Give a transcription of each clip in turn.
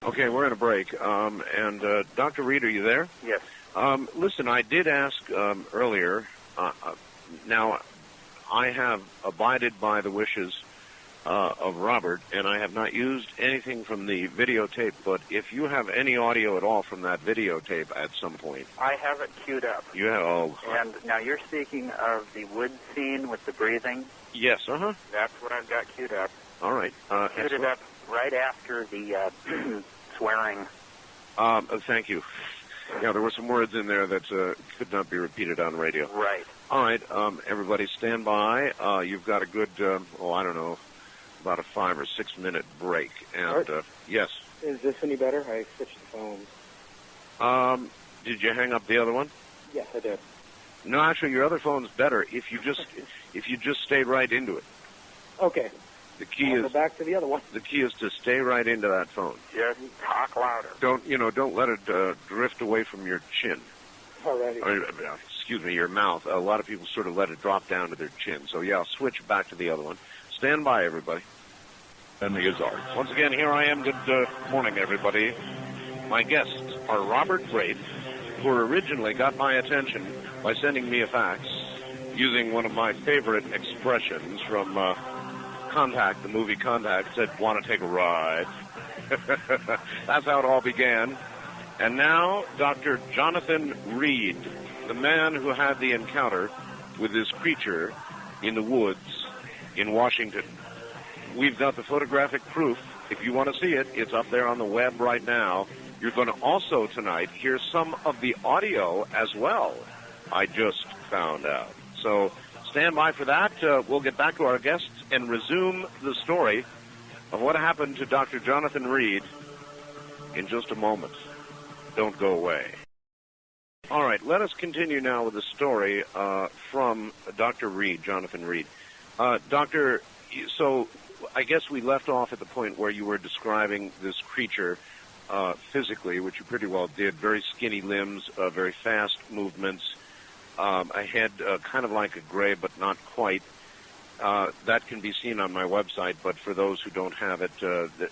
Okay, we're in a break. Dr. Reed, are you there? Yes. Listen, I did ask earlier. Now, I have abided by the wishes of Robert, and I have not used anything from the videotape, but if you have any audio at all from that videotape at some point. I have it queued up. You have, oh. And now you're speaking of the wood scene with the breathing? Yes, That's what I've got queued up. All right. Queued it up right after the swearing. Thank you. Yeah, there were some words in there that could not be repeated on radio. Right. All right, everybody stand by. You've got a good, I don't know, about a 5 or 6 minute break. And, yes. Is this any better? I switched the phones. Did you hang up the other one? Yes, I did. No, actually, your other phone's better if you just stayed right into it. Okay. The key I'll go back to the other one. The key is to stay right into that phone. Just talk louder. Don't let it drift away from your chin. Alrighty. Excuse me, your mouth. A lot of people sort of let it drop down to their chin. So yeah, I'll switch back to the other one. Stand by, everybody. And the Ozarks. Once again, here I am. Good morning, everybody. My guests are Robert Braith, who originally got my attention by sending me a fax using one of my favorite expressions from Contact, the movie Contact, said, "Want to take a ride?" That's how it all began. And now, Dr. Jonathan Reed, the man who had the encounter with this creature in the woods in Washington. We've got the photographic proof. If you want to see it, it's up there on the web right now. You're going to also tonight hear some of the audio as well, I just found out. So stand by for that. We'll get back to our guests and resume the story of what happened to Dr. Jonathan Reed in just a moment. Don't go away. All right, let us continue now with the story from Dr. Reed, Jonathan Reed. Doctor, so I guess we left off at the point where you were describing this creature physically, which you pretty well did. Very skinny limbs, very fast movements, a head kind of like a gray, but not quite. That can be seen on my website, but for those who don't have it,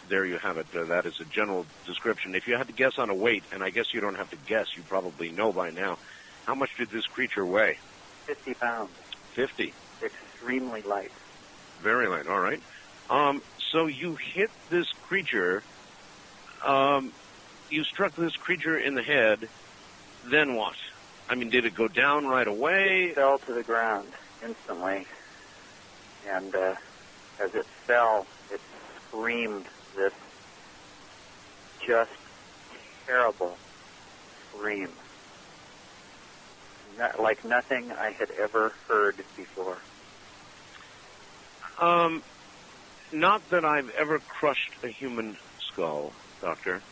there you have it. That is a general description. If you had to guess on a weight, and I guess you don't have to guess, you probably know by now, how much did this creature weigh? 50 pounds. 50? Extremely light. Very light, all right. So you hit this creature, you struck this creature in the head, then what? I mean, did it go down right away? It fell to the ground instantly. And as it fell, it screamed this just terrible scream. Like nothing I had ever heard before. Not that I've ever crushed a human skull, Doctor,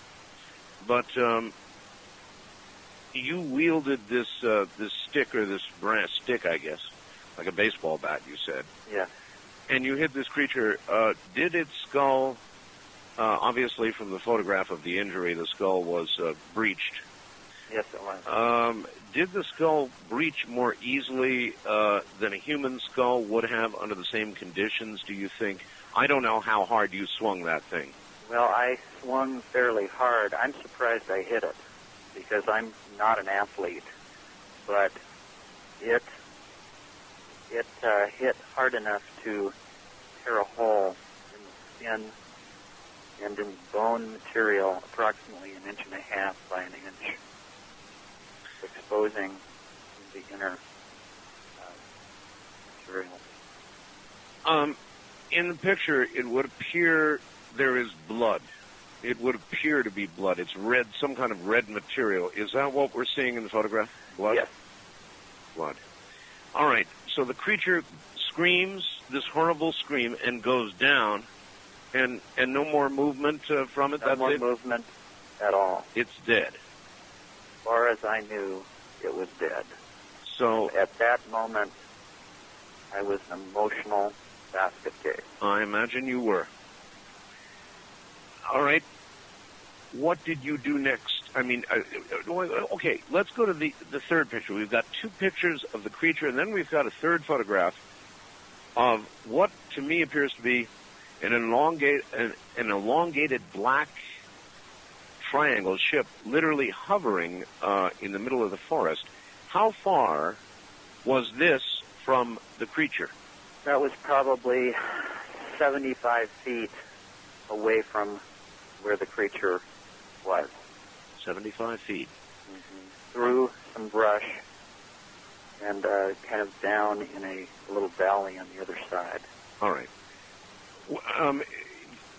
but you wielded this stick, or this brass stick, I guess, like a baseball bat, you said. Yeah. And you hit this creature. Did its skull, obviously from the photograph of the injury, the skull was breached. Yes, it was. Did the skull breach more easily than a human skull would have under the same conditions, do you think? I don't know how hard you swung that thing. Well, I swung fairly hard. I'm surprised I hit it, because I'm not an athlete. But it hit hard enough to tear a hole in the skin and in bone material approximately 1.5 inches by 1 inch, exposing the inner material. In the picture, it would appear there is blood. It would appear to be blood. It's red, some kind of red material. Is that what we're seeing in the photograph? Blood? Yes. Blood. All right. So the creature screams this horrible scream and goes down, and no more movement from it? No more movement at all. It's dead. As far as I knew, it was dead. So at that moment, I was an emotional basket case. I imagine you were. All right. What did you do next? I mean, okay, let's go to the third picture. We've got 2 pictures of the creature, and then we've got a third photograph of what to me appears to be an elongated black triangle ship literally hovering in the middle of the forest. How far was this from the creature? That was probably 75 feet away from where the creature was. 75 feet. Through some brush and kind of down in a little valley on the other side. All right.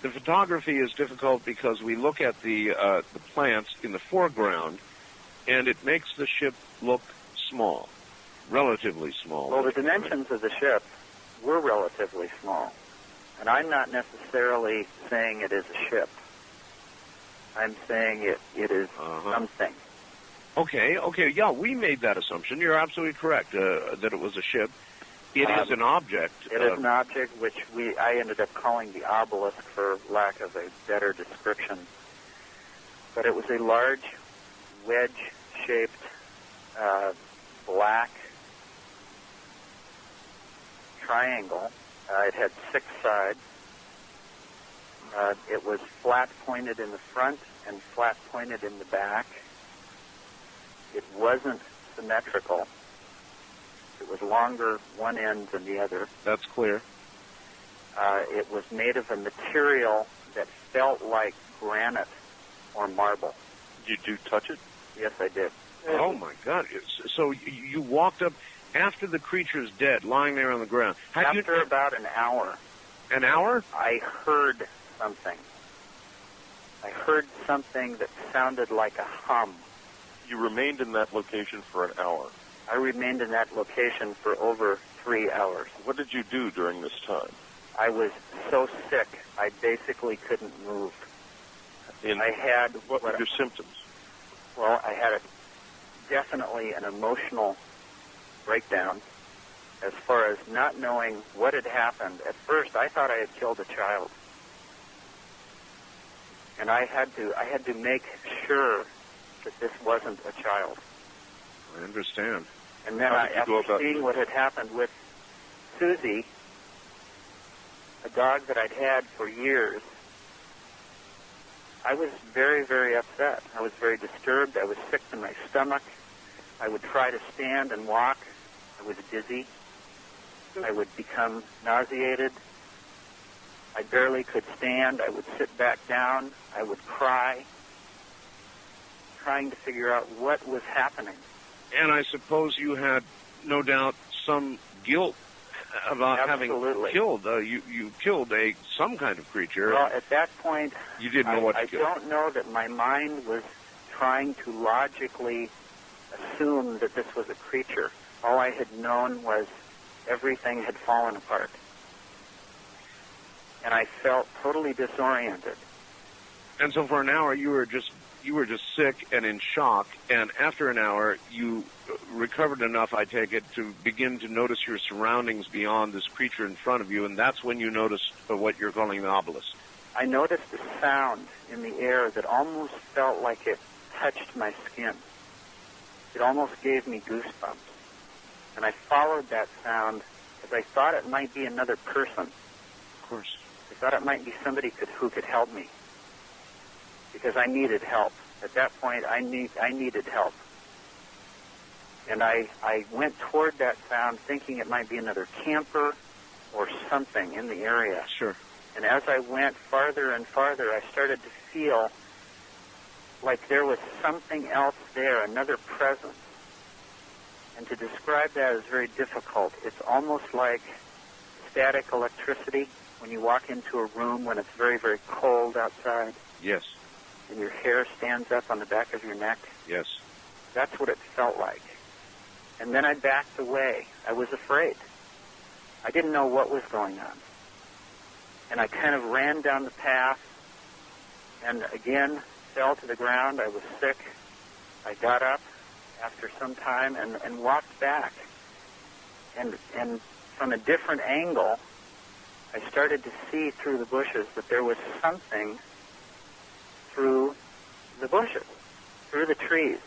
The photography is difficult because we look at the plants in the foreground, and it makes the ship look small, relatively small. Well, the dimensions of the ship were relatively small, and I'm not necessarily saying it is a ship. I'm saying it is something. Okay, yeah, we made that assumption. You're absolutely correct that it was a ship. It is an object. It is an object which I ended up calling the obelisk for lack of a better description. But it was a large, wedge-shaped, black triangle. It had 6 sides. It was flat-pointed in the front and flat-pointed in the back. It wasn't symmetrical. It was longer one end than the other. That's clear. It was made of a material that felt like granite or marble. Did you touch it? Yes, I did. Oh, my God. So you walked up after the creature's dead, lying there on the ground. After about an hour. An hour? I heard something. I heard something that sounded like a hum. You remained in that location for an hour. I remained in that location for over 3 hours. What did you do during this time? I was so sick, I basically couldn't move. What were your symptoms? Well, I had definitely an emotional breakdown as far as not knowing what had happened. At first, I thought I had killed a child. And I had to make sure that this wasn't a child. I understand. And then after seeing what had happened with Susie, a dog that I'd had for years, I was very, very upset. I was very disturbed. I was sick to my stomach. I would try to stand and walk. I was dizzy. I would become nauseated. I barely could stand. I would sit back down. I would cry, trying to figure out what was happening. And I suppose you had, no doubt, some guilt about Absolutely. having killed. You killed some kind of creature. Well, at that point, you didn't know what to kill. I don't know that my mind was trying to logically assume that this was a creature. All I had known was everything had fallen apart. And I felt totally disoriented. And so for an hour, you were just sick and in shock, and after an hour, you recovered enough, I take it, to begin to notice your surroundings beyond this creature in front of you, and that's when you noticed what you're calling the obelisk. I noticed a sound in the air that almost felt like it touched my skin. It almost gave me goosebumps. And I followed that sound because I thought it might be another person. Of course. I thought it might be somebody who could help me. Because I needed help. At that point, I needed help. And I went toward that sound thinking it might be another camper or something in the area. Sure. And as I went farther and farther, I started to feel like there was something else there, another presence. And to describe that is very difficult. It's almost like static electricity when you walk into a room when it's very, very cold outside. Yes. And your hair stands up on the back of your neck. Yes. That's what it felt like. And then I backed away. I was afraid. I didn't know what was going on. And I kind of ran down the path and again fell to the ground. I was sick. I got up after some time and walked back. And from a different angle, I started to see through the bushes that there was something through the bushes, through the trees.